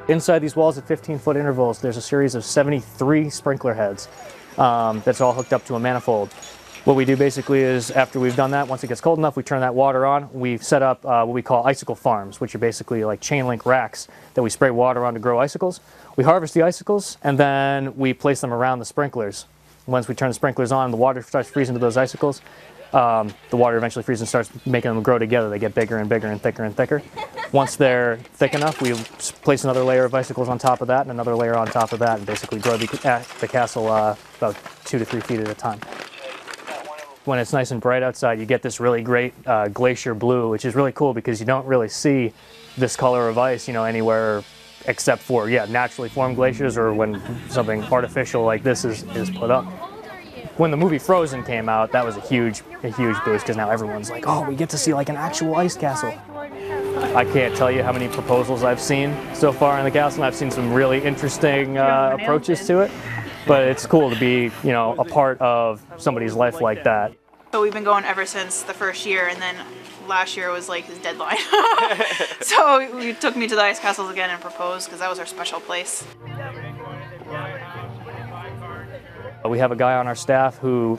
Inside these walls at 15-foot intervals, there's a series of 73 sprinkler heads that's all hooked up to a manifold. What we do basically is, after we've done that, once it gets cold enough, we turn that water on. We've set up what we call icicle farms, which are basically like chain link racks that we spray water on to grow icicles. We harvest the icicles and then we place them around the sprinklers. Once we turn the sprinklers on, the water starts freezing to those icicles. The water eventually freezes and starts making them grow together. They get bigger and bigger and thicker and thicker. Once they're thick enough, we place another layer of icicles on top of that and another layer on top of that, and basically grow the castle about 2 to 3 feet at a time. When it's nice and bright outside, you get this really great glacier blue, which is really cool because you don't really see this color of ice, anywhere except for, naturally formed glaciers or when something artificial like this is put up. When the movie Frozen came out, that was a huge boost because now everyone's like, oh, we get to see like an actual ice castle. I can't tell you how many proposals I've seen so far in the castle, and I've seen some really interesting approaches to it. But it's cool to be, a part of somebody's life like that. So we've been going ever since the first year, and then last year was like his deadline. So he took me to the ice castles again and proposed because that was our special place. We have a guy on our staff who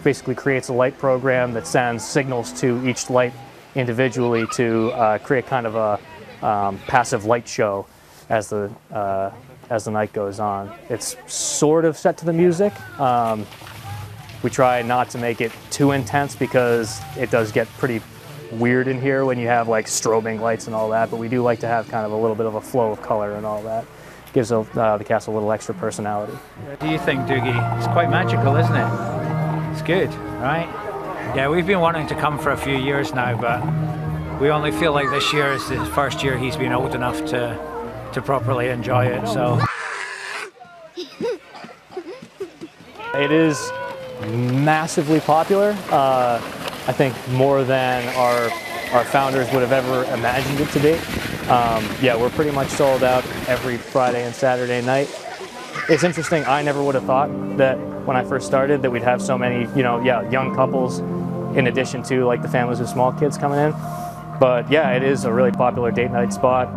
basically creates a light program that sends signals to each light individually to create kind of a passive light show as the night goes on. It's sort of set to the music. We try not to make it too intense because it does get pretty weird in here when you have like strobing lights and all that, but we do like to have kind of a little bit of a flow of color and all that. Gives the castle a little extra personality. What do you think, Doogie? It's quite magical, isn't it? It's good, right? Yeah, we've been wanting to come for a few years now, but we only feel like this year is the first year he's been old enough to properly enjoy it, so. It is massively popular. I think more than our founders would have ever imagined it to be. We're pretty much sold out every Friday and Saturday night. It's interesting, I never would have thought that when I first started that we'd have so many, young couples in addition to like the families with small kids coming in. But yeah, it is a really popular date night spot.